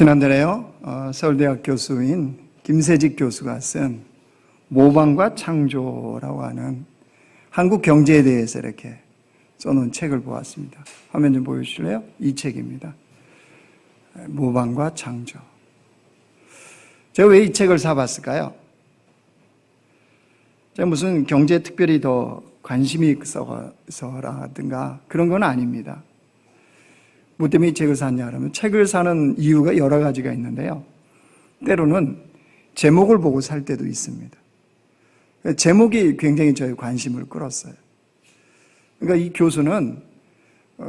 지난달에요, 서울대학 교수인 김세직 교수가 쓴 모방과 창조라고 하는 한국 경제에 대해서 이렇게 써놓은 책을 보았습니다. 화면 좀 보여주실래요? 이 책입니다. 모방과 창조. 제가 왜 이 책을 사봤을까요? 제가 무슨 경제에 특별히 더 관심이 있어서라든가 그런 건 아닙니다. 뭐 때문에 이 책을 샀냐 그러면 책을 사는 이유가 여러 가지가 있는데요. 때로는 제목을 보고 살 때도 있습니다. 제목이 굉장히 저의 관심을 끌었어요. 그러니까 이 교수는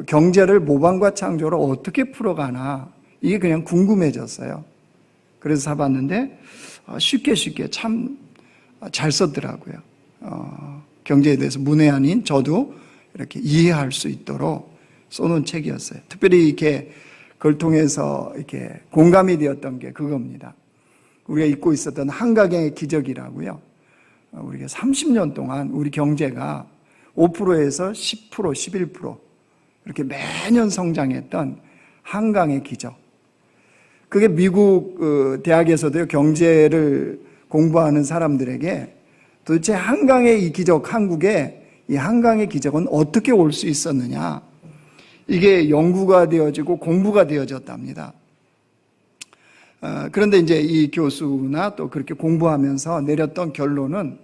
경제를 모방과 창조로 어떻게 풀어가나 이게 그냥 궁금해졌어요. 그래서 사봤는데 쉽게 참 잘 썼더라고요. 경제에 대해서 문외한인 저도 이렇게 이해할 수 있도록 써놓은 책이었어요. 특별히 이렇게 그걸 통해서 이렇게 공감이 되었던 게 그겁니다. 우리가 잊고 있었던 한강의 기적이라고요. 우리가 30년 동안 우리 경제가 5%에서 10%, 11% 이렇게 매년 성장했던 한강의 기적. 그게 미국 대학에서도요, 경제를 공부하는 사람들에게 도대체 한강의 이 기적, 한국의 이 한강의 기적은 어떻게 올 수 있었느냐, 이게 연구가 되어지고 공부가 되어졌답니다. 그런데 이제 이 교수나 또 그렇게 공부하면서 내렸던 결론은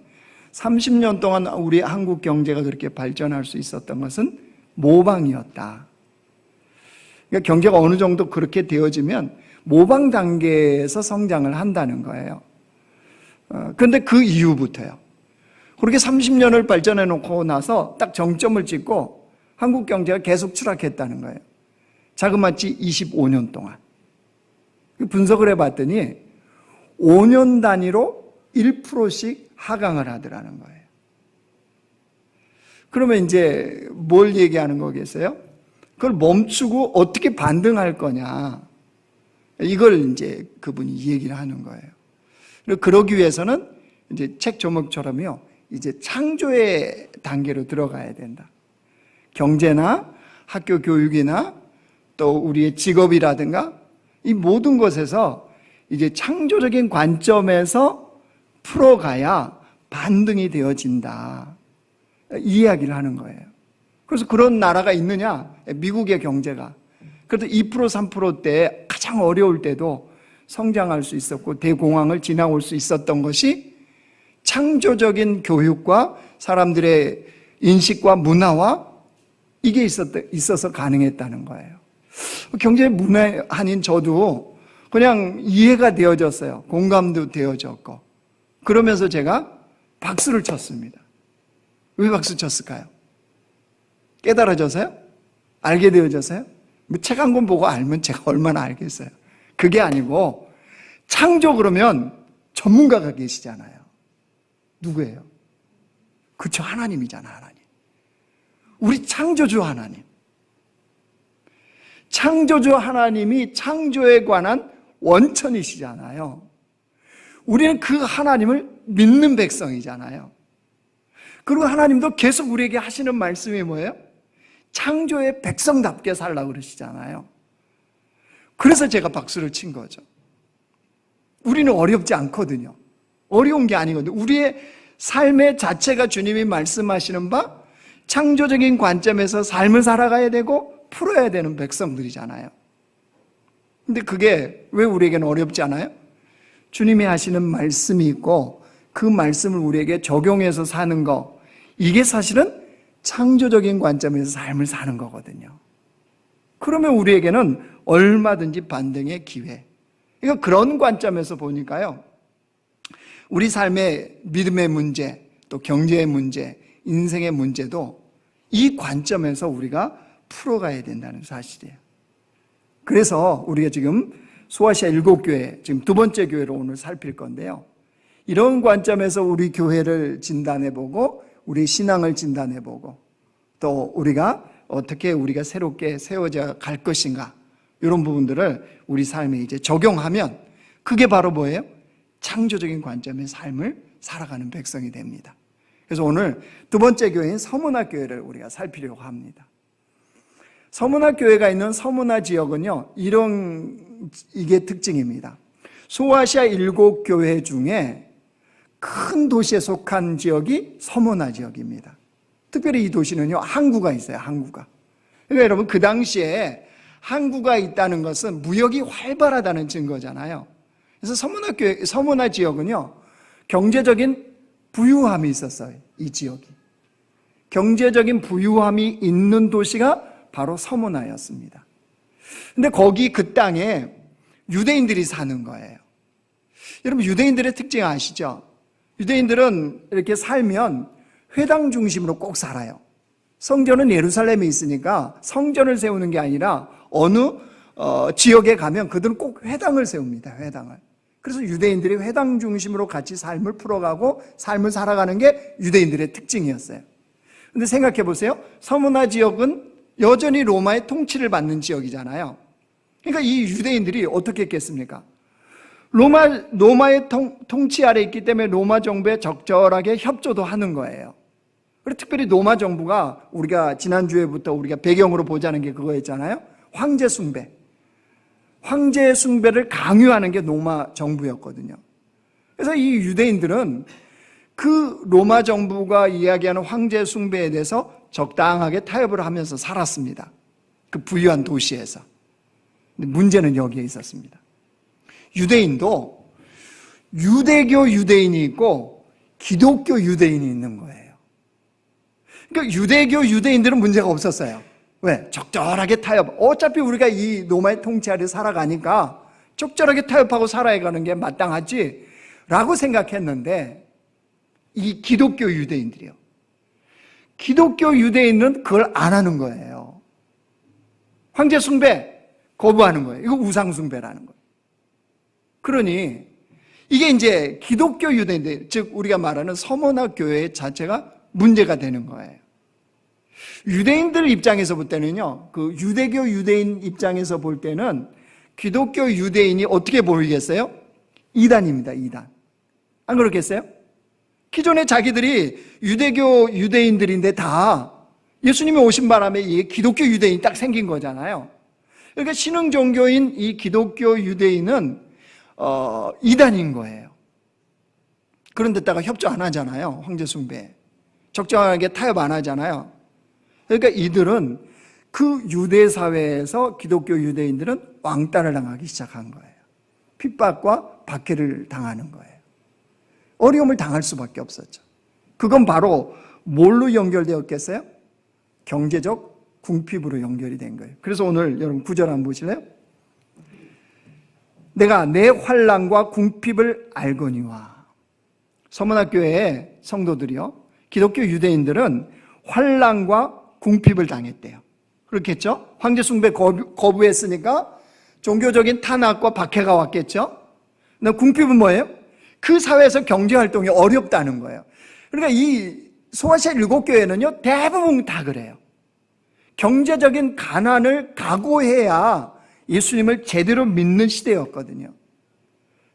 30년 동안 우리 한국 경제가 그렇게 발전할 수 있었던 것은 모방이었다. 그러니까 경제가 어느 정도 그렇게 되어지면 모방 단계에서 성장을 한다는 거예요. 그런데 그 이후부터요, 그렇게 30년을 발전해 놓고 나서 딱 정점을 찍고 한국 경제가 계속 추락했다는 거예요. 자그마치 25년 동안. 분석을 해봤더니 5년 단위로 1%씩 하강을 하더라는 거예요. 그러면 이제 뭘 얘기하는 거겠어요? 그걸 멈추고 어떻게 반등할 거냐, 이걸 이제 그분이 얘기를 하는 거예요. 그리고 그러기 위해서는 이제 책 제목처럼요, 이제 창조의 단계로 들어가야 된다. 경제나 학교 교육이나 또 우리의 직업이라든가 이 모든 것에서 이제 창조적인 관점에서 풀어가야 반등이 되어진다, 이 이야기를 하는 거예요. 그래서 그런 나라가 있느냐? 미국의 경제가 그래도 2%, 3%대 가장 어려울 때도 성장할 수 있었고 대공황을 지나올 수 있었던 것이 창조적인 교육과 사람들의 인식과 문화와 이게 있어서 가능했다는 거예요. 경제 문외한인 저도 그냥 이해가 되어졌어요. 공감도 되어졌고. 그러면서 제가 박수를 쳤습니다. 왜 박수 쳤을까요? 깨달아져서요? 알게 되어져서요? 책 한 권 보고 알면 제가 얼마나 알겠어요. 그게 아니고 창조 그러면 전문가가 계시잖아요. 누구예요? 그쵸, 하나님이잖아, 하나님. 우리 창조주 하나님. 창조주 하나님이 창조에 관한 원천이시잖아요. 우리는 그 하나님을 믿는 백성이잖아요. 그리고 하나님도 계속 우리에게 하시는 말씀이 뭐예요? 창조의 백성답게 살라고 그러시잖아요. 그래서 제가 박수를 친 거죠. 우리는 어렵지 않거든요. 어려운 게 아니거든요. 우리의 삶의 자체가 주님이 말씀하시는 바 창조적인 관점에서 삶을 살아가야 되고 풀어야 되는 백성들이잖아요. 근데 그게 왜 우리에게는 어렵지 않아요? 주님이 하시는 말씀이 있고 그 말씀을 우리에게 적용해서 사는 거, 이게 사실은 창조적인 관점에서 삶을 사는 거거든요. 그러면 우리에게는 얼마든지 반등의 기회. 그러니까 그런 관점에서 보니까요, 우리 삶의 믿음의 문제, 또 경제의 문제, 인생의 문제도 이 관점에서 우리가 풀어가야 된다는 사실이에요. 그래서 우리가 지금 소아시아 7교회, 지금 두 번째 교회로 오늘 살필 건데요, 이런 관점에서 우리 교회를 진단해보고 우리 신앙을 진단해보고 또 우리가 어떻게 우리가 새롭게 세워져 갈 것인가, 이런 부분들을 우리 삶에 이제 적용하면 그게 바로 뭐예요? 창조적인 관점의 삶을 살아가는 백성이 됩니다. 그래서 오늘 두 번째 교회인 서문학교회를 우리가 살피려고 합니다. 서문화 교회가 있는 서문화 지역은요, 이게 특징입니다. 소아시아 7교회 중에 큰 도시에 속한 지역이 서문화 지역입니다. 특별히 이 도시는요, 항구가 있어요, 항구가. 그러니까 여러분, 그 당시에 항구가 있다는 것은 무역이 활발하다는 증거잖아요. 그래서 서문화 지역은요, 경제적인 부유함이 있었어요, 이 지역이. 경제적인 부유함이 있는 도시가 바로 서문화였습니다. 근데 거기 그 땅에 유대인들이 사는 거예요. 여러분, 유대인들의 특징 아시죠? 유대인들은 이렇게 살면 회당 중심으로 꼭 살아요. 성전은 예루살렘에 있으니까 성전을 세우는 게 아니라 어느 지역에 가면 그들은 꼭 회당을 세웁니다. 회당을. 그래서 유대인들이 회당 중심으로 같이 삶을 풀어가고 삶을 살아가는 게 유대인들의 특징이었어요. 근데 생각해 보세요. 서문화 지역은 여전히 로마의 통치를 받는 지역이잖아요. 그러니까 이 유대인들이 어떻게 했겠습니까? 로마의 통치 아래 있기 때문에 로마 정부에 적절하게 협조도 하는 거예요. 그리고 특별히 로마 정부가 우리가 지난주에부터 우리가 배경으로 보자는 게 그거였잖아요. 황제 숭배. 황제 숭배를 강요하는 게 로마 정부였거든요. 그래서 이 유대인들은 그 로마 정부가 이야기하는 황제 숭배에 대해서 적당하게 타협을 하면서 살았습니다. 그 부유한 도시에서. 근데 문제는 여기에 있었습니다. 유대인도 유대교 유대인이 있고 기독교 유대인이 있는 거예요. 그러니까 유대교 유대인들은 문제가 없었어요. 왜? 적절하게 타협. 어차피 우리가 이 로마의 통치 아래 살아가니까 적절하게 타협하고 살아가는 게 마땅하지 라고 생각했는데, 이 기독교 유대인들이요, 기독교 유대인은 그걸 안 하는 거예요. 황제 숭배 거부하는 거예요. 이거 우상 숭배라는 거예요. 그러니 이게 이제 기독교 유대인들, 즉 우리가 말하는 서문화 교회 자체가 문제가 되는 거예요. 유대인들 입장에서 볼 때는요, 그 유대교 유대인 입장에서 볼 때는 기독교 유대인이 어떻게 보이겠어요? 이단입니다, 이단. 안 그렇겠어요? 기존에 자기들이 유대교 유대인들인데 다 예수님이 오신 바람에 이게 기독교 유대인이 딱 생긴 거잖아요. 그러니까 신흥 종교인 이 기독교 유대인은 이단인 거예요. 그런 데다가 협조 안 하잖아요. 황제 숭배. 적정하게 타협 안 하잖아요. 그러니까 이들은 그 유대 사회에서 기독교 유대인들은 왕따를 당하기 시작한 거예요. 핍박과 박해를 당하는 거예요. 어려움을 당할 수밖에 없었죠. 그건 바로 뭘로 연결되었겠어요? 경제적 궁핍으로 연결이 된 거예요. 그래서 오늘 여러분 9절 한번 보실래요? 내가 내 환난과 궁핍을 알거니와. 서문학교의 성도들이요, 기독교 유대인들은 환난과 궁핍을 당했대요. 그렇겠죠? 황제 숭배 거부했으니까 종교적인 탄압과 박해가 왔겠죠? 근데 궁핍은 뭐예요? 그 사회에서 경제활동이 어렵다는 거예요. 그러니까 이 소아시아 7교회는요, 대부분 다 그래요. 경제적인 가난을 각오해야 예수님을 제대로 믿는 시대였거든요.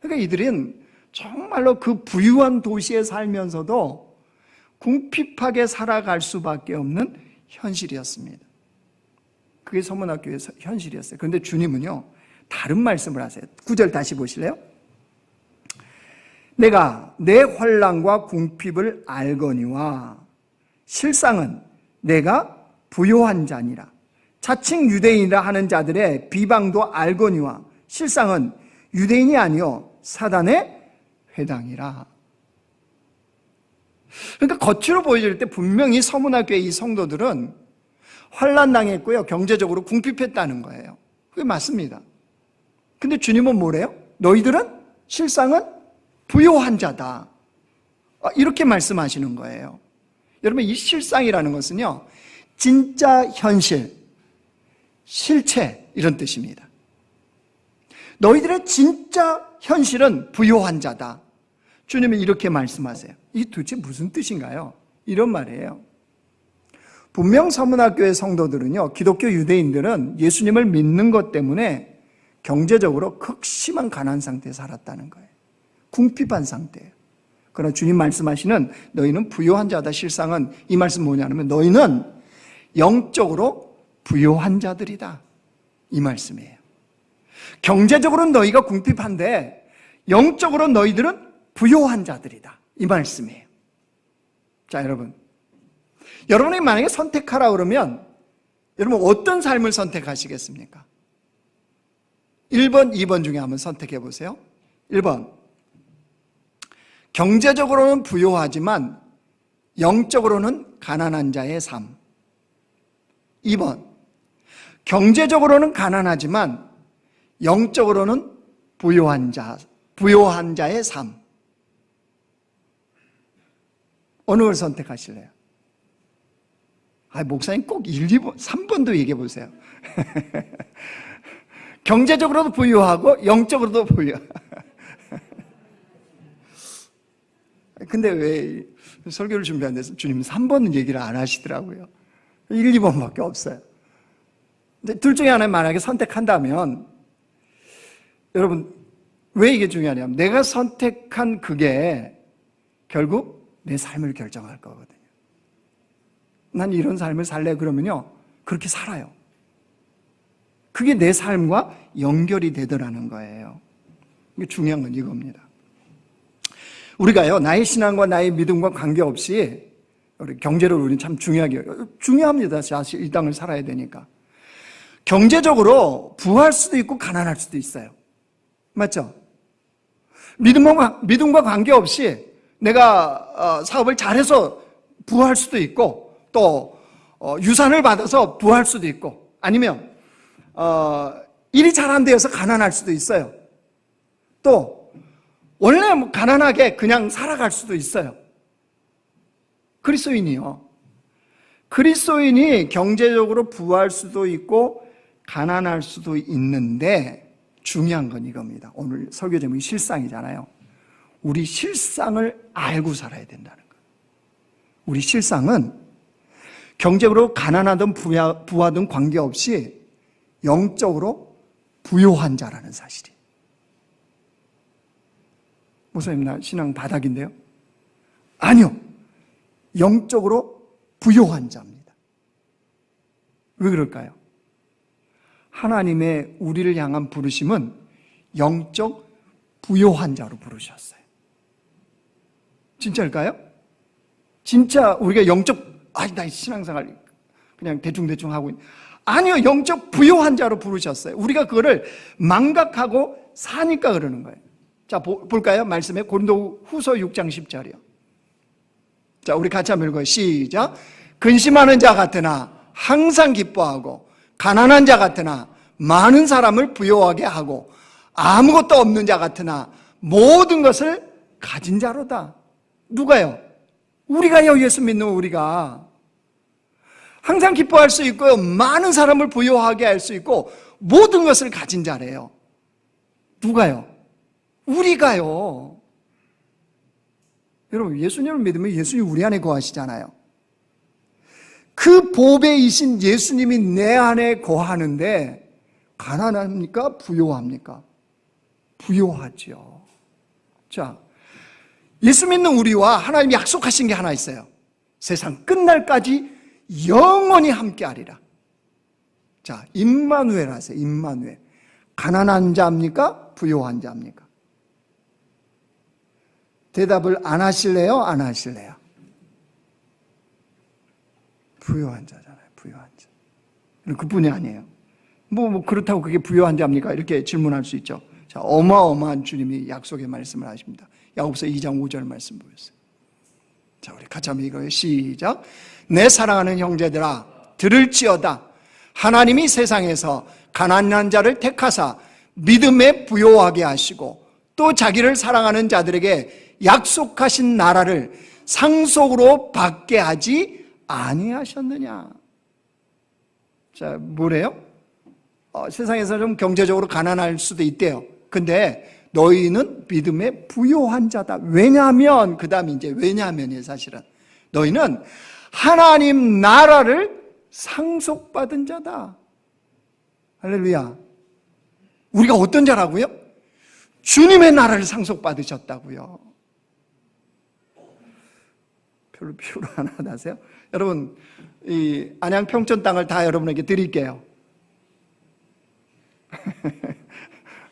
그러니까 이들은 정말로 그 부유한 도시에 살면서도 궁핍하게 살아갈 수밖에 없는 현실이었습니다. 그게 서문학교의 현실이었어요. 그런데 주님은요, 다른 말씀을 하세요. 9절 다시 보실래요? 내가 내 환난과 궁핍을 알거니와 실상은 내가 부요한 자니라. 자칭 유대인이라 하는 자들의 비방도 알거니와 실상은 유대인이 아니요 사단의 회당이라. 그러니까 겉으로 보여질 때 분명히 서문학교의 이 성도들은 환난당했고요, 경제적으로 궁핍했다는 거예요. 그게 맞습니다. 근데 주님은 뭐래요? 너희들은 실상은 부요한 자다, 이렇게 말씀하시는 거예요. 여러분, 이 실상이라는 것은요, 진짜 현실, 실체, 이런 뜻입니다. 너희들의 진짜 현실은 부요한 자다. 주님은 이렇게 말씀하세요. 이게 도대체 무슨 뜻인가요? 이런 말이에요. 분명 서문학교의 성도들은요, 기독교 유대인들은 예수님을 믿는 것 때문에 경제적으로 극심한 가난 상태에 살았다는 거예요. 궁핍한 상태예요. 그러나 주님 말씀하시는 너희는 부요한 자다, 실상은 이 말씀 뭐냐면 너희는 영적으로 부요한 자들이다. 이 말씀이에요. 경제적으로는 너희가 궁핍한데 영적으로 너희들은 부요한 자들이다. 이 말씀이에요. 자, 여러분이 만약에 선택하라 그러면 여러분 어떤 삶을 선택하시겠습니까? 1번, 2번 중에 한번 선택해 보세요. 1번, 경제적으로는 부요하지만 영적으로는 가난한 자의 삶. 2번, 경제적으로는 가난하지만 영적으로는 부요한 자의 삶. 어느 걸 선택하실래요? 목사님 꼭 1, 2번, 3번도 얘기해 보세요. 경제적으로도 부유하고 영적으로도 부유. 근데 왜 설교를 준비하는데 주님 3번은 얘기를 안 하시더라고요. 1, 2번밖에 없어요. 근데 둘 중에 하나 만약에 선택한다면 여러분 왜 이게 중요하냐면 내가 선택한 그게 결국 내 삶을 결정할 거거든요. 난 이런 삶을 살래 그러면요 그렇게 살아요. 그게 내 삶과 연결이 되더라는 거예요. 이게 중요한 건 이겁니다. 우리가요 나의 신앙과 나의 믿음과 관계없이 우리 경제를 우리는 참 중요합니다. 사실 이 땅을 살아야 되니까. 경제적으로 부할 수도 있고 가난할 수도 있어요. 맞죠? 믿음과 관계없이 내가 사업을 잘해서 부할 수도 있고 또 유산을 받아서 부할 수도 있고 아니면 일이 잘 안 되어서 가난할 수도 있어요. 또 원래 가난하게 그냥 살아갈 수도 있어요. 그리스도인이 경제적으로 부할 수도 있고 가난할 수도 있는데 중요한 건 이겁니다. 오늘 설교 제목이 실상이잖아요. 우리 실상을 알고 살아야 된다는 거예요. 우리 실상은 경제적으로 가난하든 부하든 관계없이 영적으로 부요한 자라는 사실이에요. 목사님 나 신앙 바닥인데요? 아니요. 영적으로 부요한 자입니다. 왜 그럴까요? 하나님의 우리를 향한 부르심은 영적 부요한 자로 부르셨어요. 진짜일까요? 진짜 우리가 나 신앙생활 그냥 대충 하고 있는. 아니요, 영적 부요한 자로 부르셨어요. 우리가 그거를 망각하고 사니까 그러는 거예요. 자, 볼까요? 말씀에 고린도 후서 6장 10절이요. 자, 우리 같이 한번 읽어요. 시작. 근심하는 자 같으나 항상 기뻐하고 가난한 자 같으나 많은 사람을 부요하게 하고 아무것도 없는 자 같으나 모든 것을 가진 자로다. 누가요? 우리가요. 예수 믿는 우리가 항상 기뻐할 수 있고요. 많은 사람을 부요하게 할 수 있고 모든 것을 가진 자래요. 누가요? 우리가요. 여러분 예수님을 믿으면 예수님이 우리 안에 거하시잖아요. 그 보배이신 예수님이 내 안에 거하는데 가난합니까? 부요합니까? 부요하죠. 자, 예수 믿는 우리와 하나님이 약속하신 게 하나 있어요. 세상 끝날까지 영원히 함께하리라. 자, 임마누엘 하세요. 임마누엘. 가난한 자입니까? 부요한 자입니까? 대답을 안 하실래요? 안 하실래요? 부요한 자잖아요. 부요한 자. 그뿐이 아니에요. 그렇다고 그게 부요한 자입니까? 이렇게 질문할 수 있죠. 자, 어마어마한 주님이 약속의 말씀을 하십니다. 야고보서 2장 5절 말씀 보였어요. 자, 우리 같이 한번 읽어요. 시작. 내 사랑하는 형제들아 들을지어다. 하나님이 세상에서 가난한 자를 택하사 믿음에 부요하게 하시고 또 자기를 사랑하는 자들에게 약속하신 나라를 상속으로 받게 하지 아니하셨느냐. 자, 뭐래요? 세상에서 좀 경제적으로 가난할 수도 있대요. 근데 너희는 믿음에 부요한 자다. 왜냐하면 그 다음에 이제 왜냐하면이에요. 사실은 너희는 하나님 나라를 상속받은 자다. 할렐루야. 우리가 어떤 자라고요? 주님의 나라를 상속받으셨다고요. 별로 필요 안 하다세요? 여러분, 이 안양 평촌 땅을 다 여러분에게 드릴게요.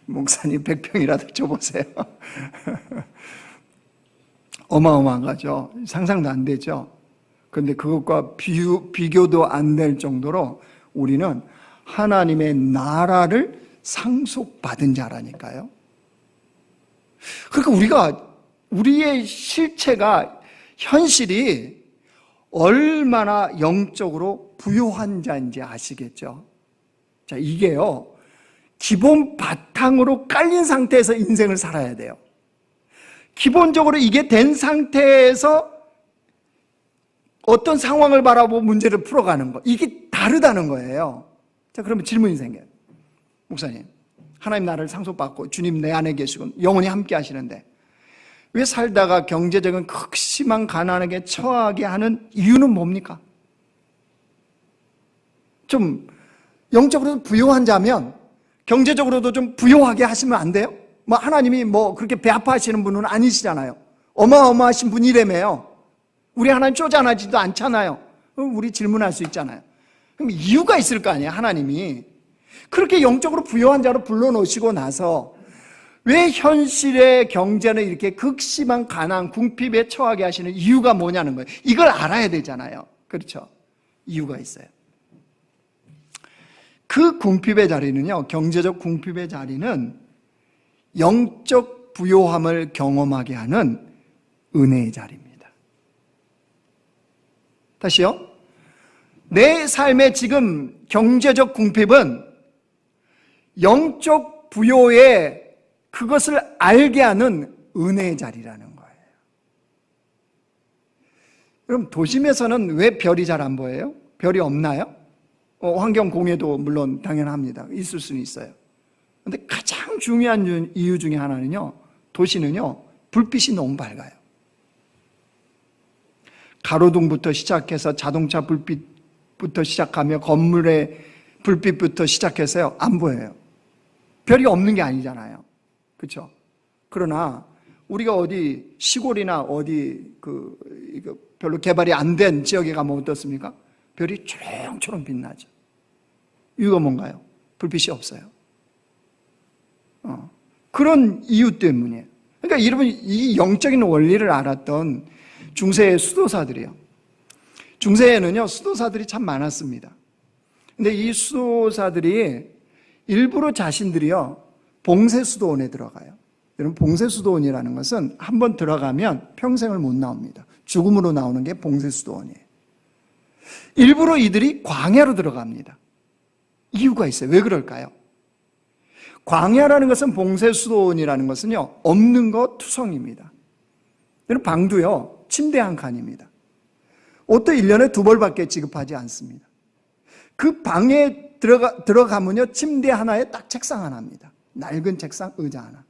목사님 100평이라도 줘보세요. 어마어마한 거죠. 상상도 안 되죠. 그런데 그것과 비교도 안 될 정도로 우리는 하나님의 나라를 상속받은 자라니까요. 그러니까 우리의 실체가, 현실이 얼마나 영적으로 부요한 자인지 아시겠죠? 자, 이게요, 기본 바탕으로 깔린 상태에서 인생을 살아야 돼요. 기본적으로 이게 된 상태에서 어떤 상황을 바라보고 문제를 풀어가는 거, 이게 다르다는 거예요. 자, 그러면 질문이 생겨요. 목사님, 하나님 나라를 상속받고 주님 내 안에 계시고 영원히 함께 하시는데 왜 살다가 경제적인 극심한 가난하게 처하게 하는 이유는 뭡니까? 좀 영적으로 부요한 자면 경제적으로도 좀 부요하게 하시면 안 돼요? 뭐 하나님이 뭐 그렇게 배 아파하시는 분은 아니시잖아요. 어마어마하신 분이라며요. 우리 하나님 쪼잔하지도 않잖아요. 그럼 우리 질문할 수 있잖아요. 그럼 이유가 있을 거 아니에요, 하나님이. 그렇게 영적으로 부요한 자로 불러놓으시고 나서 왜 현실의 경제는 이렇게 극심한 가난, 궁핍에 처하게 하시는 이유가 뭐냐는 거예요. 이걸 알아야 되잖아요. 그렇죠? 이유가 있어요. 그 궁핍의 자리는요, 경제적 궁핍의 자리는 영적 부요함을 경험하게 하는 은혜의 자리입니다. 다시요. 내 삶의 지금 경제적 궁핍은 영적 부요의 그것을 알게 하는 은혜의 자리라는 거예요. 그럼 도심에서는 왜 별이 잘 안 보여요? 별이 없나요? 환경 공해도 물론 당연합니다. 있을 수는 있어요. 그런데 가장 중요한 이유 중에 하나는요, 도시는요, 불빛이 너무 밝아요. 가로등부터 시작해서 자동차 불빛부터 시작하며 건물의 불빛부터 시작해서요, 안 보여요. 별이 없는 게 아니잖아요. 그렇죠? 그러나 우리가 어디 시골이나 어디 별로 개발이 안 된 지역에 가면 어떻습니까? 별이 초롱초롱 빛나죠. 이유가 뭔가요? 불빛이 없어요. 그런 이유 때문이에요. 그러니까 여러분, 이 영적인 원리를 알았던 중세의 수도사들이요. 중세에는요, 수도사들이 참 많았습니다. 근데 이 수도사들이 일부러 자신들이요, 봉쇄수도원에 들어가요. 여러분, 봉쇄수도원이라는 것은 한번 들어가면 평생을 못 나옵니다. 죽음으로 나오는 게 봉쇄수도원이에요. 일부러 이들이 광야로 들어갑니다. 이유가 있어요. 왜 그럴까요? 광야라는 것은, 봉쇄수도원이라는 것은요, 없는 것 투성입니다. 여러분, 방도요, 침대 한 칸입니다. 옷도 1년에 2벌밖에 지급하지 않습니다. 그 방에 들어가면요, 침대 하나에 딱 책상 하나입니다. 낡은 책상, 의자 하나.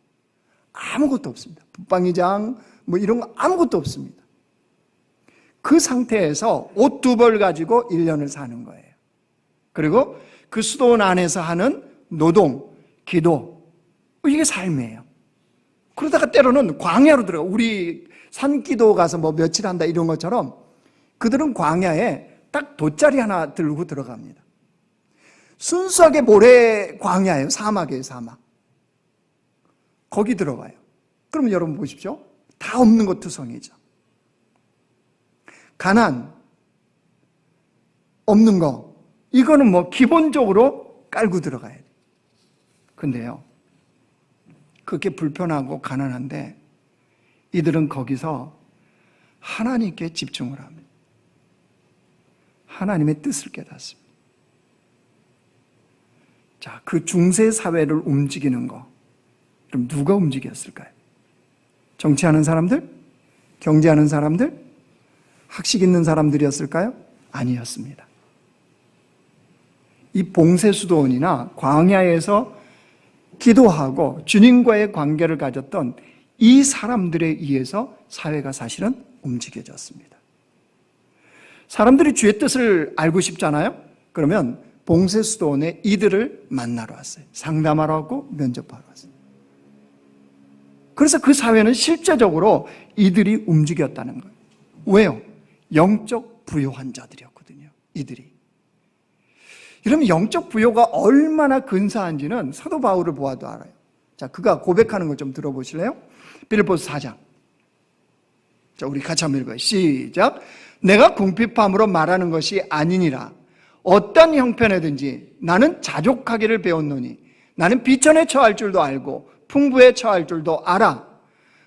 아무것도 없습니다. 붙박이장 뭐 이런 거 아무것도 없습니다. 그 상태에서 옷 2벌 가지고 1년을 사는 거예요. 그리고 그 수도원 안에서 하는 노동, 기도, 이게 삶이에요. 그러다가 때로는 광야로 들어가. 우리 산기도 가서 뭐 며칠 한다 이런 것처럼 그들은 광야에 딱 돗자리 하나 들고 들어갑니다. 순수하게 모래 광야예요. 사막이에요, 사막. 거기 들어가요. 그러면 여러분 보십시오. 다 없는 것 투성이죠. 가난, 없는 거, 이거는 뭐 기본적으로 깔고 들어가야 돼요. 근데요, 그렇게 불편하고 가난한데 이들은 거기서 하나님께 집중을 합니다. 하나님의 뜻을 깨닫습니다. 자, 그 중세 사회를 움직이는 거, 그럼 누가 움직였을까요? 정치하는 사람들? 경제하는 사람들? 학식 있는 사람들이었을까요? 아니었습니다. 이 봉쇄수도원이나 광야에서 기도하고 주님과의 관계를 가졌던 이 사람들에 의해서 사회가 사실은 움직여졌습니다. 사람들이 주의 뜻을 알고 싶잖아요? 그러면 봉쇄수도원에 이들을 만나러 왔어요. 상담하러 왔고 면접하러 왔어요. 그래서 그 사회는 실제적으로 이들이 움직였다는 거예요. 왜요? 영적 부요한 자들이었거든요. 이들이. 여러분, 영적 부요가 얼마나 근사한지는 사도 바울을 보아도 알아요. 자, 그가 고백하는 걸 좀 들어보실래요? 빌립보서 4장. 자, 우리 같이 한번 읽어요. 시작. 내가 궁핍함으로 말하는 것이 아니니라. 어떤 형편에든지 나는 자족하기를 배웠노니 나는 비천에 처할 줄도 알고 풍부에 처할 줄도 알아.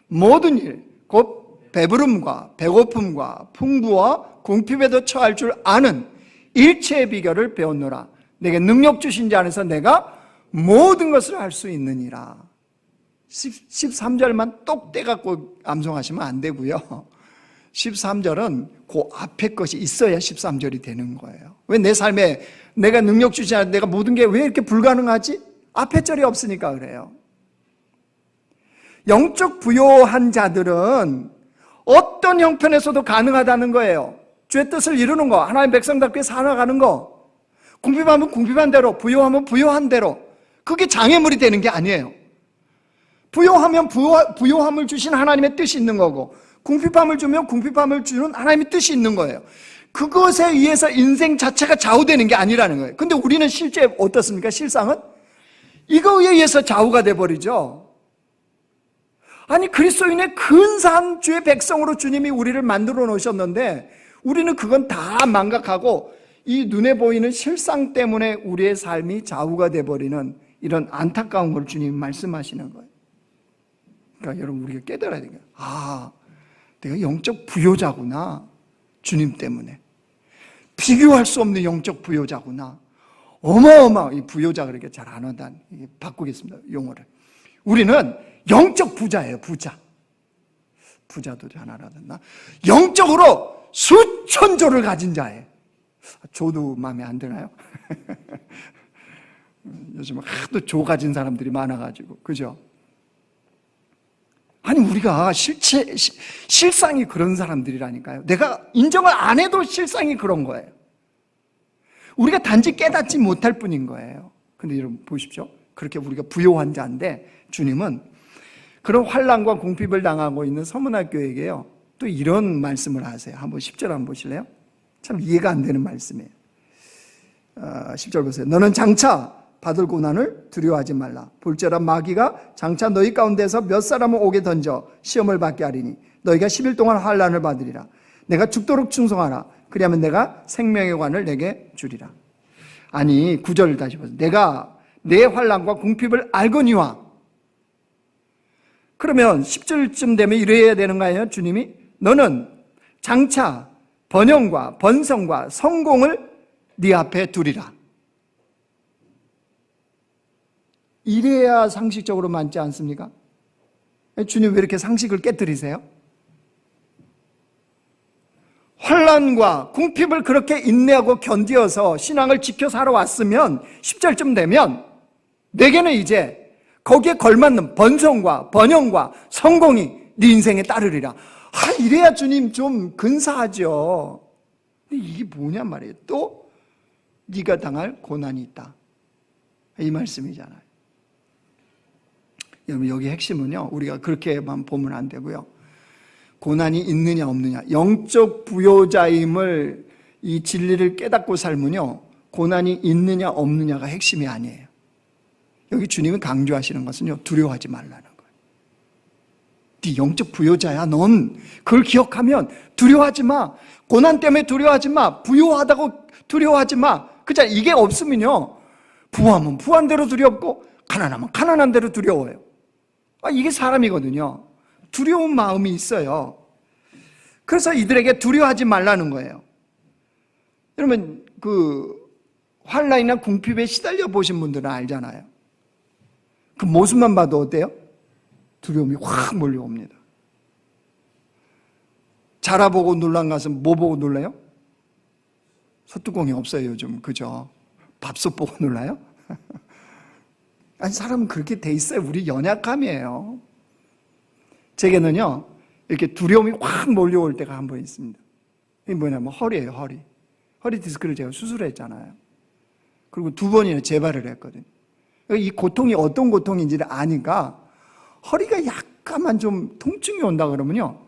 모든 일, 곧 배부름과 배고픔과 풍부와 궁핍에도 처할 줄 아는 일체의 비결을 배웠노라. 내게 능력 주신 자 안에서 내가 모든 것을 할 수 있느니라. 13절만 똑 떼갖고 암송하시면 안 되고요. 13절은 그 앞에 것이 있어야 13절이 되는 거예요. 왜 내 삶에 내가 능력 주지 않아 내가 모든 게 왜 이렇게 불가능하지? 앞에 절이 없으니까 그래요. 영적 부요한 자들은 어떤 형편에서도 가능하다는 거예요. 주의 뜻을 이루는 거, 하나님의 백성답게 살아가는 거, 궁핍하면 궁핍한 대로, 부요하면 부요한 대로, 그게 장애물이 되는 게 아니에요. 부요하면 부요함을 주신 하나님의 뜻이 있는 거고, 궁핍함을 주면 궁핍함을 주는 하나님의 뜻이 있는 거예요. 그것에 의해서 인생 자체가 좌우되는 게 아니라는 거예요. 근데 우리는 실제 어떻습니까? 실상은 이거에 의해서 좌우가 돼버리죠. 아니, 그리스도인의 근사한 주의 백성으로 주님이 우리를 만들어 놓으셨는데 우리는 그건 다 망각하고 이 눈에 보이는 실상 때문에 우리의 삶이 좌우가 돼버리는 이런 안타까운 걸 주님이 말씀하시는 거예요. 그러니까 여러분, 우리가 깨달아야 돼요. 아, 내가 영적 부요자구나. 주님 때문에. 비교할 수 없는 영적 부요자구나. 이 부요자 그렇게 잘 안 한다. 바꾸겠습니다, 용어를. 우리는 영적 부자예요, 부자. 부자도 잘 안 알아듣나? 영적으로 수천조를 가진 자예요. 조도 마음에 안 드나요? 요즘 하도 조 가진 사람들이 많아가지고, 그죠? 아니, 우리가 실상이 그런 사람들이라니까요. 내가 인정을 안 해도 실상이 그런 거예요. 우리가 단지 깨닫지 못할 뿐인 거예요. 근데 여러분 보십시오. 그렇게 우리가 부요한 자인데 주님은 그런 환난과 궁핍을 당하고 있는 서문학교에게요, 또 이런 말씀을 하세요. 한번 10절 한번 보실래요? 참 이해가 안 되는 말씀이에요. 10절 보세요. 너는 장차 받을 고난을 두려워하지 말라. 볼지어다 마귀가 장차 너희 가운데서 몇 사람을 오게 던져 시험을 받게 하리니 너희가 10일 동안 환난을 받으리라. 내가 죽도록 충성하라. 그리하면 내가 생명의 관을 내게 주리라. 아니, 9절을 다시 보세요. 내가 내 환난과 궁핍을 알거니와. 그러면 10절쯤 되면 이래야 되는 거 아니에요? 주님이 너는 장차 번영과 번성과 성공을 네 앞에 두리라. 이래야 상식적으로 맞지 않습니까? 주님 왜 이렇게 상식을 깨뜨리세요? 환난과 궁핍을 그렇게 인내하고 견디어서 신앙을 지켜 살아왔으면 10절쯤 되면 내게는 이제 거기에 걸맞는 번성과 번영과 성공이 네 인생에 따르리라. 이래야 주님 좀 근사하죠. 근데 이게 뭐냔 말이에요. 또 네가 당할 고난이 있다, 이 말씀이잖아요. 여러분, 여기 핵심은요, 우리가 그렇게만 보면 안 되고요, 고난이 있느냐 없느냐, 영적 부요자임을, 이 진리를 깨닫고 살면요, 고난이 있느냐 없느냐가 핵심이 아니에요. 여기 주님이 강조하시는 것은요, 두려워하지 말라는 거예요. 네 영적 부요자야. 넌 그걸 기억하면 두려워하지 마. 고난 때문에 두려워하지 마. 부요하다고 두려워하지 마. 그죠? 이게 없으면요, 부하면 부한 대로 두렵고 가난하면 가난한 대로 두려워요. 이게 사람이거든요. 두려운 마음이 있어요. 그래서 이들에게 두려워하지 말라는 거예요. 여러분, 그 환난이나 궁핍에 시달려 보신 분들은 알잖아요. 그 모습만 봐도 어때요? 두려움이 확 몰려옵니다. 자라보고 놀란 가슴 뭐 보고 놀라요? 소뚜껑이 없어요, 요즘. 그죠? 밥솥 보고 놀라요? 아니, 사람은 그렇게 돼 있어요. 우리 연약함이에요. 제게는요, 이렇게 두려움이 확 몰려올 때가 한 번 있습니다. 이게 뭐냐면 허리예요, 허리. 허리 디스크를 제가 수술했잖아요. 그리고 2번이나 재발을 했거든요. 이 고통이 어떤 고통인지를 아니까 허리가 약간만 좀 통증이 온다 그러면요,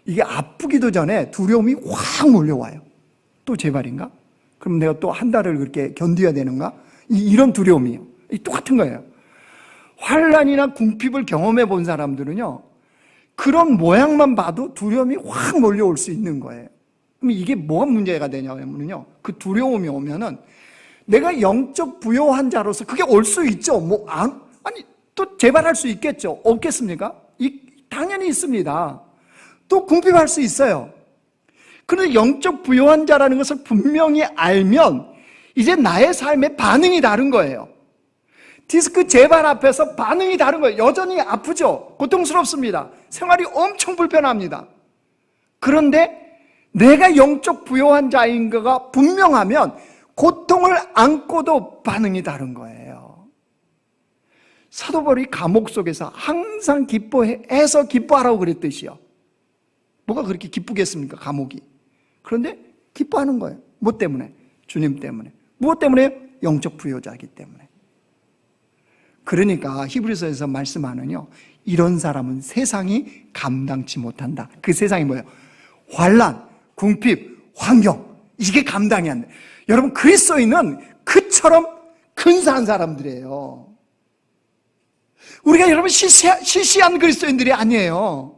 이게 아프기도 전에 두려움이 확 몰려와요. 또 재발인가? 그럼 내가 또 한 달을 그렇게 견뎌야 되는가? 이런 두려움이에요. 똑같은 거예요. 환난이나 궁핍을 경험해 본 사람들은요, 그런 모양만 봐도 두려움이 확 몰려올 수 있는 거예요. 그럼 이게 뭐가 문제가 되냐면요, 그 두려움이 오면은 내가 영적 부요한 자로서 그게 올 수 있죠. 아니 또 재발할 수 있겠죠. 없겠습니까? 당연히 있습니다. 또 궁핍할 수 있어요. 그런데 영적 부요한 자라는 것을 분명히 알면 이제 나의 삶의 반응이 다른 거예요. 디스크 재발 앞에서 반응이 다른 거예요. 여전히 아프죠. 고통스럽습니다. 생활이 엄청 불편합니다. 그런데 내가 영적 부요한 자인 거가 분명하면 고통을 안고도 반응이 다른 거예요. 사도 바울이 감옥 속에서 항상 기뻐해서 기뻐하라고 그랬듯이요. 뭐가 그렇게 기쁘겠습니까, 감옥이? 그런데 기뻐하는 거예요. 뭐 때문에? 주님 때문에. 무엇 때문에? 영적 부요자이기 때문에. 그러니까 히브리서에서 말씀하는요, 이런 사람은 세상이 감당치 못한다. 그 세상이 뭐예요? 환난, 궁핍, 환경, 이게 감당이 안 돼. 여러분, 그리스도인은 그처럼 근사한 사람들이에요. 우리가 여러분 시시한 그리스도인들이 아니에요.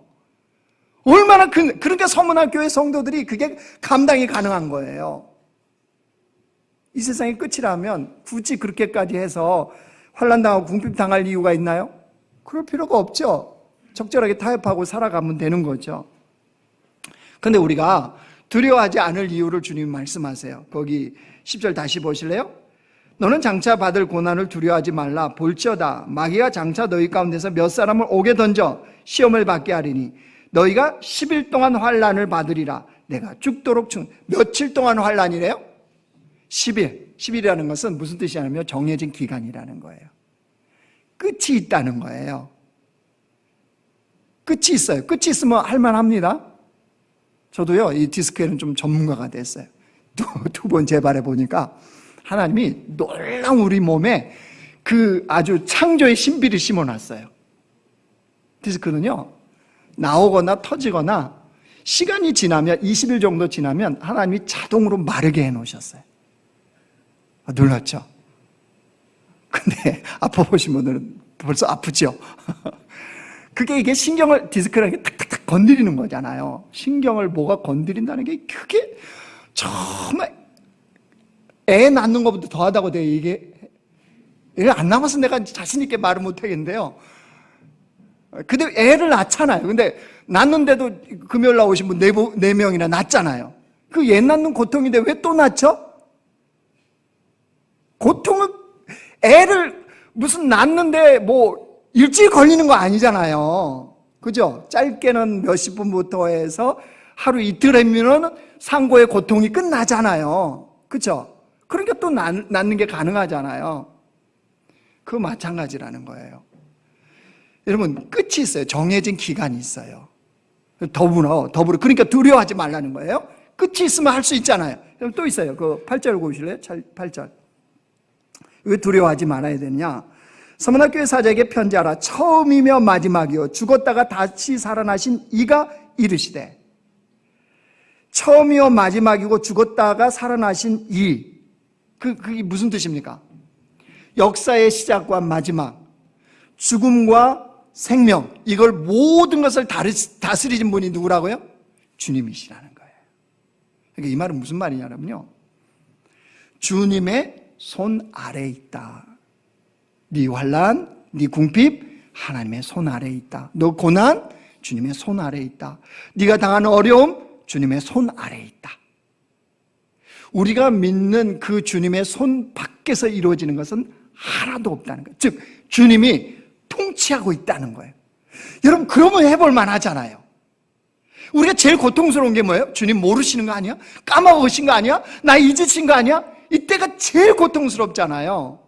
얼마나 그러니까 서문화 교회 성도들이 그게 감당이 가능한 거예요. 이 세상의 끝이라면 굳이 그렇게까지 해서 환난당하고 궁핍당할 이유가 있나요? 그럴 필요가 없죠. 적절하게 타협하고 살아가면 되는 거죠. 그런데 우리가 두려워하지 않을 이유를 주님이 말씀하세요. 거기 10절 다시 보실래요? 너는 장차 받을 고난을 두려워하지 말라. 볼지어다 마귀가 장차 너희 가운데서 몇 사람을 옥에 던져 시험을 받게 하리니 너희가 10일 동안 환난을 받으리라. 내가 죽도록 며칠 동안 환난이래요? 10일. 10일이라는 것은 무슨 뜻이냐면 정해진 기간이라는 거예요. 끝이 있다는 거예요. 끝이 있어요. 끝이 있으면 할만합니다. 저도요, 이 디스크에는 좀 전문가가 됐어요. 두 번 재발해 보니까 하나님이 놀라운 우리 몸에 그 아주 창조의 신비를 심어놨어요. 디스크는요, 나오거나 터지거나 시간이 지나면 20일 정도 지나면 하나님이 자동으로 마르게 해놓으셨어요. 놀랐죠? 근데 아파보신 분들은 벌써 아프죠? 그게 이게 신경을, 디스크라는 게 탁탁탁 건드리는 거잖아요. 신경을 뭐가 건드린다는 게 그게 정말 애 낳는 것보다 더하다고 돼요. 이게 애가 안 남아서 내가 자신 있게 말을 못 하겠는데요. 근데 애를 낳잖아요. 근데 낳는데도 금요일 나오신 분 4명이나 낳잖아요. 그 애 낳는 고통인데 왜 또 낳죠? 고통은 애를 무슨 낳는데 뭐 일주일 걸리는 거 아니잖아요. 그죠? 짧게는 몇십 분부터 해서 하루 이틀이면 상고의 고통이 끝나잖아요. 그죠? 그러니까 또 낳는 게 가능하잖아요. 그거 마찬가지라는 거예요. 여러분, 끝이 있어요. 정해진 기간이 있어요. 더불어. 그러니까 두려워하지 말라는 거예요. 끝이 있으면 할 수 있잖아요. 또 있어요. 그 8절 보실래요? 8절. 왜 두려워하지 말아야 되느냐? 서문화 교회 사자에게 편지하라. 처음이며 마지막이요 죽었다가 다시 살아나신 이가 이르시되. 처음이요 마지막이고 죽었다가 살아나신 이. 그게 무슨 뜻입니까? 역사의 시작과 마지막, 죽음과 생명, 이걸 모든 것을 다스리신 분이 누구라고요? 주님이시라는 거예요. 그러니까 이 말은 무슨 말이냐면요, 주님의 손 아래에 있다. 네 환난, 네 궁핍, 하나님의 손 아래에 있다. 너 고난, 주님의 손 아래에 있다. 네가 당하는 어려움, 주님의 손 아래에 있다. 우리가 믿는 그 주님의 손 밖에서 이루어지는 것은 하나도 없다는 거예요. 즉, 주님이 통치하고 있다는 거예요. 여러분, 그러면 해볼 만하잖아요. 우리가 제일 고통스러운 게 뭐예요? 주님 모르시는 거 아니야? 까먹으신 거 아니야? 나 잊으신 거 아니야? 이때가 제일 고통스럽잖아요.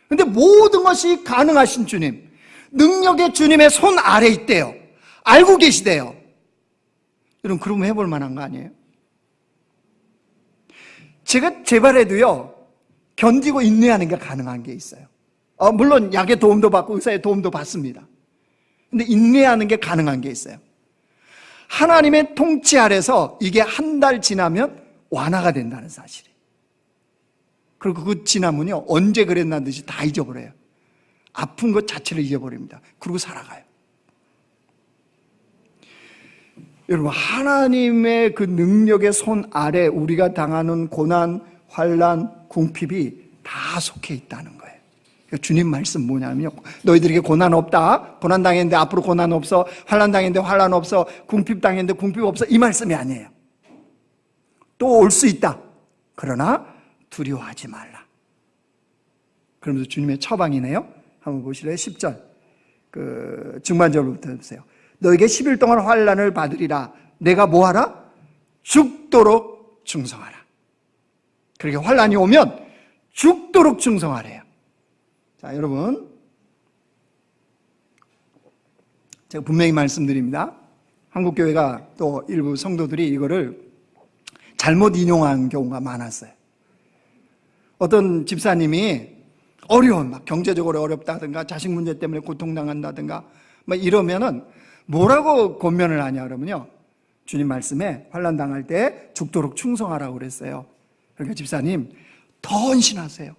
근데 모든 것이 가능하신 주님, 능력의 주님의 손 아래에 있대요. 알고 계시대요. 여러분, 그러면 해볼 만한 거 아니에요? 제가 재발해도요, 견디고 인내하는 게 가능한 게 있어요. 물론 약의 도움도 받고 의사의 도움도 받습니다. 근데 인내하는 게 가능한 게 있어요. 하나님의 통치 아래서 이게 한 달 지나면 완화가 된다는 사실이에요. 그리고 그 지나면요, 언제 그랬나 듯이 다 잊어버려요. 아픈 것 자체를 잊어버립니다. 그리고 살아가요. 여러분, 하나님의 그 능력의 손 아래 우리가 당하는 고난, 환난, 궁핍이 다 속해 있다는 거예요. 그러니까 주님 말씀 뭐냐면요, 너희들에게 고난 없다, 고난 당했는데 앞으로 고난 없어, 환난 당했는데 환난 없어, 궁핍 당했는데 궁핍 없어, 이 말씀이 아니에요. 또 올 수 있다, 그러나 두려워하지 말라. 그러면서 주님의 처방이네요. 한번 보실래요? 10절 그 중반절부터 보세요. 너에게 10일 동안 환난을 받으리라. 내가 뭐하라? 죽도록 충성하라. 그렇게 환난이 오면 죽도록 충성하래요. 자, 여러분, 제가 분명히 말씀드립니다. 한국교회가 또 일부 성도들이 이거를 잘못 인용한 경우가 많았어요. 어떤 집사님이 어려운, 막 경제적으로 어렵다든가 자식 문제 때문에 고통당한다든가 막 이러면은 뭐라고 권면을 하냐 그러면요, 주님 말씀에 환난 당할 때 죽도록 충성하라고 그랬어요. 그러니까 집사님, 더 헌신하세요.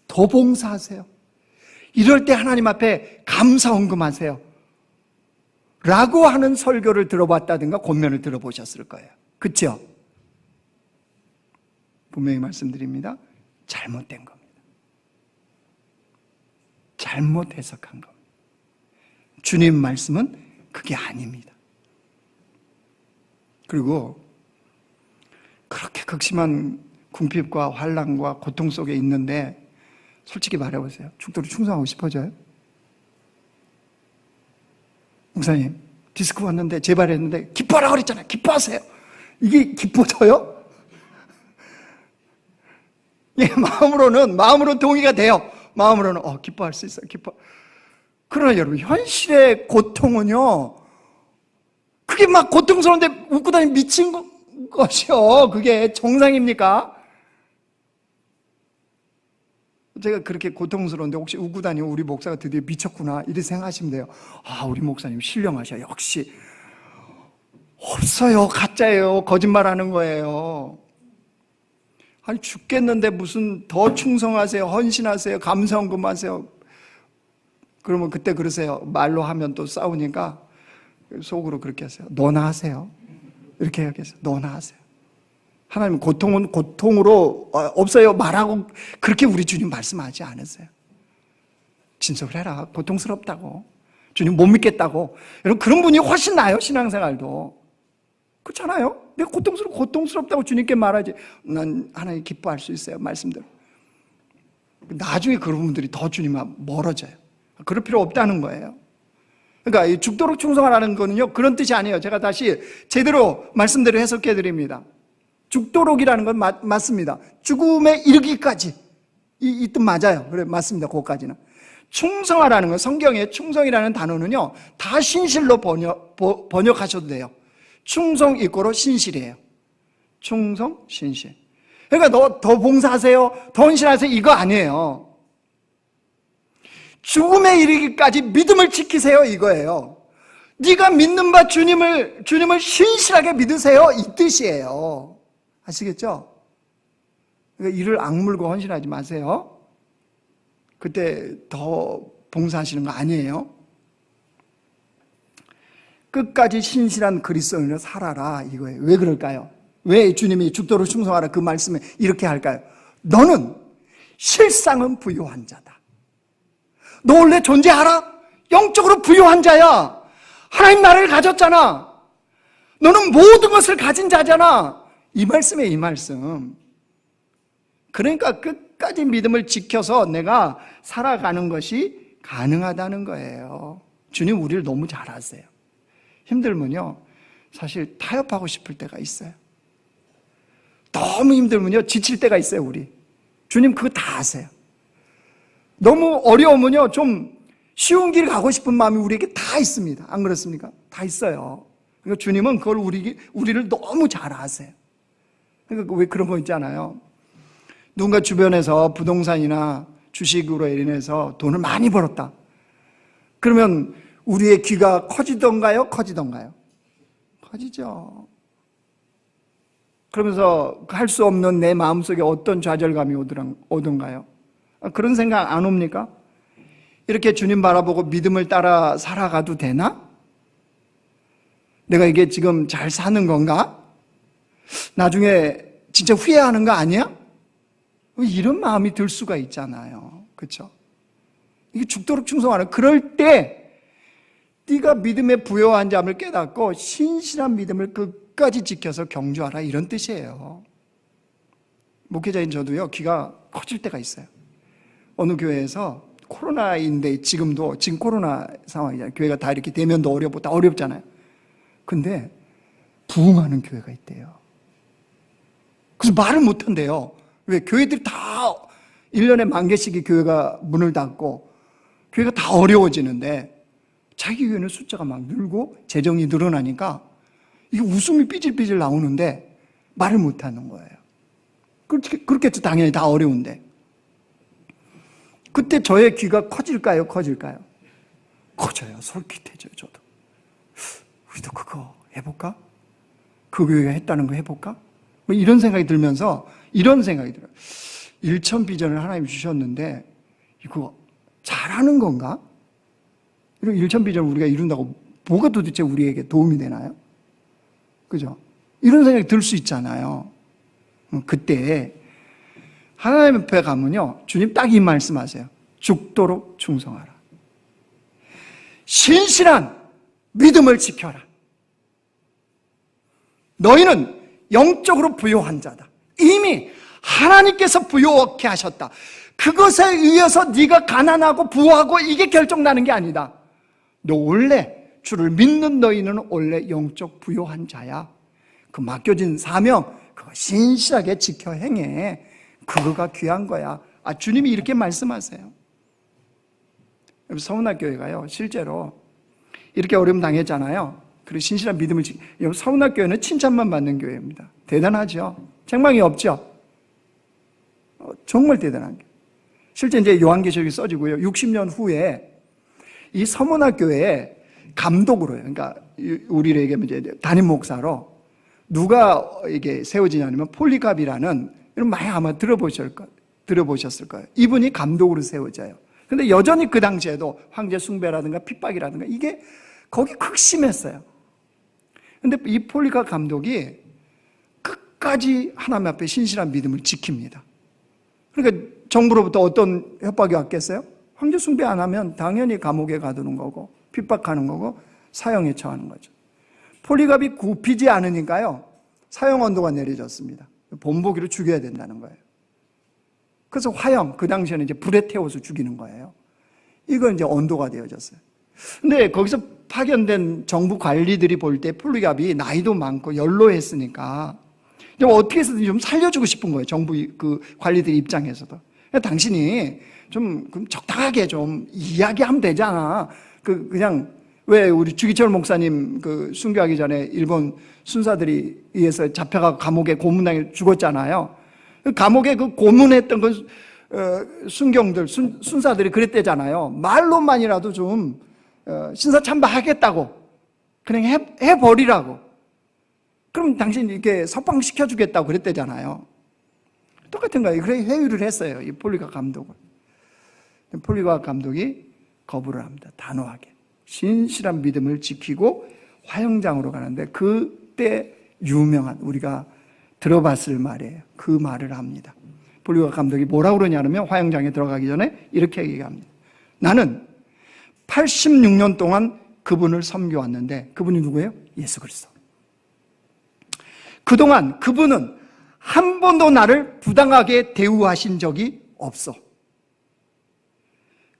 더 봉사하세요. 이럴 때 하나님 앞에 감사 헌금하세요. 라고 하는 설교를 들어봤다든가 권면을 들어보셨을 거예요. 그렇죠? 분명히 말씀드립니다. 잘못된 겁니다. 잘못 해석한 겁니다. 주님 말씀은 그게 아닙니다. 그리고 그렇게 극심한 궁핍과 환난과 고통 속에 있는데 솔직히 말해보세요. 죽도록 충성하고 싶어져요? 목사님, 디스크 왔는데 재발했는데 기뻐하라고 그랬잖아요. 기뻐하세요. 이게 기뻐져요? 예, 마음으로 동의가 돼요. 마음으로는 기뻐할 수 있어요. 그러나 여러분, 현실의 고통은요, 그게 막 고통스러운데 웃고 다니면 미친 것이요. 그게 정상입니까? 제가 그렇게 고통스러운데 혹시 웃고 다니면 우리 목사가 드디어 미쳤구나 이렇게 생각하시면 돼요. 우리 목사님 신령하셔. 역시 없어요. 가짜예요. 거짓말하는 거예요. 아니, 죽겠는데 무슨 더 충성하세요, 헌신하세요, 감사헌금하세요. 그러면 그때 그러세요. 말로 하면 또 싸우니까 속으로 그렇게 하세요. 너나 하세요. 이렇게 해야겠어요. 너나 하세요. 하나님 고통은 고통으로 없어요 말하고 그렇게 우리 주님 말씀하지 않으세요. 진솔 해라. 고통스럽다고. 주님 못 믿겠다고. 여러분, 그런 분이 훨씬 나아요. 신앙생활도. 그렇잖아요. 내가 고통스럽다고 주님께 말하지. 난 하나님 기뻐할 수 있어요. 말씀대로. 나중에 그런 분들이 더 주님과 멀어져요. 그럴 필요 없다는 거예요. 그러니까 죽도록 충성하라는 거는요, 그런 뜻이 아니에요. 제가 다시 제대로 말씀대로 해석해 드립니다. 죽도록이라는 건 맞습니다. 죽음에 이르기까지 이 뜻 맞아요. 그래, 맞습니다. 그것까지는. 충성하라는 건, 성경에 충성이라는 단어는요, 다 신실로 번역하셔도 돼요. 충성 이꼬로 신실이에요. 충성, 신실. 그러니까 너 더 봉사하세요, 더 헌신하세요, 이거 아니에요. 죽음에 이르기까지 믿음을 지키세요, 이거예요. 네가 믿는 바 주님을 신실하게 믿으세요, 이 뜻이에요. 아시겠죠? 그러니까 이를 악물고 헌신하지 마세요. 그때 더 봉사하시는 거 아니에요. 끝까지 신실한 그리스도인으로 살아라, 이거예요. 왜 그럴까요? 왜 주님이 죽도록 충성하라 그 말씀에 이렇게 할까요? 너는 실상은 부요한 자다. 너 원래 존재하라? 영적으로 부요한 자야. 하나님 나라를 가졌잖아. 너는 모든 것을 가진 자잖아. 이 말씀에 이 말씀. 그러니까 끝까지 믿음을 지켜서 내가 살아가는 것이 가능하다는 거예요. 주님 우리를 너무 잘 아세요. 힘들면요, 사실 타협하고 싶을 때가 있어요. 너무 힘들면요, 지칠 때가 있어요, 우리. 주님 그거 다 아세요. 너무 어려우면요, 좀 쉬운 길 가고 싶은 마음이 우리에게 다 있습니다. 안 그렇습니까? 다 있어요. 그러니까 주님은 그걸 우리를 너무 잘 아세요. 그러니까 왜 그런 거 있잖아요. 누군가 주변에서 부동산이나 주식으로 인해서 돈을 많이 벌었다. 그러면 우리의 귀가 커지던가요? 커지죠. 그러면서 할 수 없는 내 마음속에 어떤 좌절감이 오던가요? 그런 생각 안 옵니까? 이렇게 주님 바라보고 믿음을 따라 살아가도 되나? 내가 이게 지금 잘 사는 건가? 나중에 진짜 후회하는 거 아니야? 이런 마음이 들 수가 있잖아요. 그렇죠? 이게 죽도록 충성하는, 그럴 때 네가 믿음에 부요한 잠을 깨닫고 신실한 믿음을 끝까지 지켜서 경주하라, 이런 뜻이에요. 목회자인 저도요, 귀가 커질 때가 있어요. 어느 교회에서 코로나인데 지금 코로나 상황이잖아요. 교회가 다 이렇게 대면도 어렵고 다 어렵잖아요. 근데 부흥하는 교회가 있대요. 그래서 말을 못한대요. 왜? 교회들이 다 1년에 10,000개씩이 교회가 문을 닫고 교회가 다 어려워지는데 자기 교회는 숫자가 막 늘고 재정이 늘어나니까 이게 웃음이 삐질삐질 나오는데 말을 못하는 거예요. 그렇겠죠. 당연히 다 어려운데. 그때 저의 귀가 커질까요? 커져요. 솔깃해져요. 저도. 우리도 그거 해볼까? 그 교회가 했다는 거 해볼까? 뭐 이런 생각이 들면서 이런 생각이 들어요. 일천 비전을 하나님 주셨는데 이거 잘하는 건가? 이런 일천 비전을 우리가 이룬다고 뭐가 도대체 우리에게 도움이 되나요? 그죠? 이런 생각이 들 수 있잖아요. 그때 하나님 앞에 가면요, 주님 딱 이 말씀하세요. 죽도록 충성하라. 신실한 믿음을 지켜라. 너희는 영적으로 부요한 자다. 이미 하나님께서 부요케 하셨다. 그것에 의해서 네가 가난하고 부하고 이게 결정나는 게 아니다. 너 원래 주를 믿는 너희는 원래 영적 부요한 자야. 그 맡겨진 사명 그거 신실하게 지켜 행해. 그거가 귀한 거야. 주님이 이렇게 말씀하세요. 서문학교회가요, 실제로 이렇게 어려움 당했잖아요. 그리고 신실한 믿음을 서문학교회는 칭찬만 받는 교회입니다. 대단하죠. 책망이 없죠. 정말 대단한 게. 실제 이제 요한계시록이 써지고요. 60년 후에 이 서문학교회의 감독으로요. 그러니까 우리에게 이제 담임 목사로 누가 이게 세워지냐면 폴리갑이라는, 이런 많이 아마 들어보셨을 거예요. 이분이 감독으로 세워져요. 근데 여전히 그 당시에도 황제 숭배라든가 핍박이라든가 이게 거기 극심했어요. 근데 이 폴리갑 감독이 끝까지 하나님 앞에 신실한 믿음을 지킵니다. 그러니까 정부로부터 어떤 협박이 왔겠어요? 황제 숭배 안 하면 당연히 감옥에 가두는 거고 핍박하는 거고 사형에 처하는 거죠. 폴리갑이 굽히지 않으니까요, 사형 언도가 내려졌습니다. 본보기로 죽여야 된다는 거예요. 그래서 화형, 그 당시에는 이제 불에 태워서 죽이는 거예요. 이건 이제 언도가 되어졌어요. 근데 거기서 파견된 정부 관리들이 볼 때 폴리갑이 나이도 많고 연로했으니까 어떻게 해서든 좀 살려주고 싶은 거예요. 정부 그 관리들 입장에서도. 당신이 좀 적당하게 좀 이야기하면 되잖아. 그냥 왜 우리 주기철 목사님 그 순교하기 전에 일본 순사들이 의해서 잡혀가 감옥에 고문당해 죽었잖아요. 감옥에 그 고문했던 그 순경들, 순사들이 그랬대잖아요. 말로만이라도 좀 신사참배하겠다고, 그냥 해버리라고. 그럼 당신 이렇게 석방시켜주겠다고 그랬대잖아요. 똑같은 거예요. 그래 회유를 했어요. 이 폴리갑 감독을. 폴리갑 감독이 거부를 합니다. 단호하게. 신실한 믿음을 지키고 화형장으로 가는데 그때 유명한, 우리가 들어봤을 말이에요. 그 말을 합니다. 폴리갑 감독이 뭐라고 그러냐면 화형장에 들어가기 전에 이렇게 얘기합니다. 나는 86년 동안 그분을 섬겨왔는데, 그분이 누구예요? 예수 그리스도. 그동안 그분은 한 번도 나를 부당하게 대우하신 적이 없어.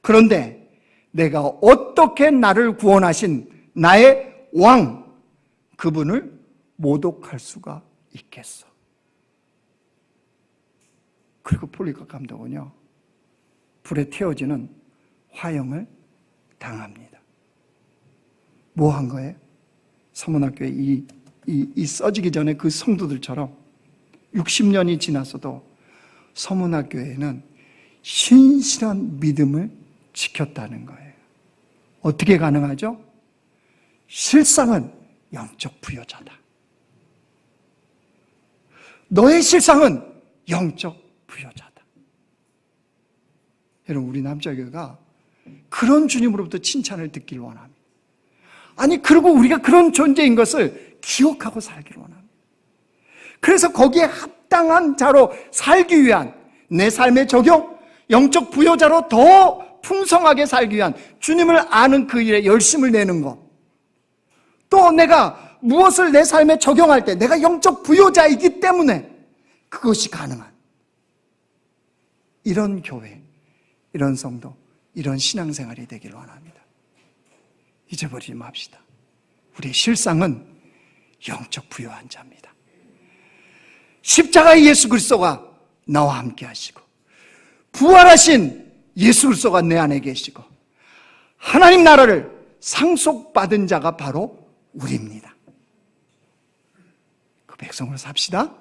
그런데 내가 어떻게 나를 구원하신 나의 왕, 그분을 모독할 수가 있겠어. 그리고 폴리갑 감독은요, 불에 태워지는 화형을 당합니다. 뭐 한 거예요? 서문학교에 이 써지기 전에 그 성도들처럼 60년이 지났어도 서문학교에는 신실한 믿음을 지켰다는 거예요. 어떻게 가능하죠? 실상은 영적 부여자다. 너의 실상은 영적 부여자다. 여러분, 우리 남자교회가 그런 주님으로부터 칭찬을 듣기를 원합니다. 아니, 그리고 우리가 그런 존재인 것을 기억하고 살기를 원합니다. 그래서 거기에 합당한 자로 살기 위한 내 삶의 적용, 영적 부여자로 더 풍성하게 살기 위한 주님을 아는 그 일에 열심을 내는 것, 또 내가 무엇을 내 삶에 적용할 때 내가 영적 부여자이기 때문에 그것이 가능한 이런 교회, 이런 성도, 이런 신앙생활이 되기를 원합니다. 잊어버리지 맙시다. 우리의 실상은 영적 부여한 자입니다. 십자가의 예수 그리스도가 나와 함께 하시고 부활하신 예수 그리스도가 내 안에 계시고 하나님 나라를 상속받은 자가 바로 우리입니다. 그 백성으로 삽시다.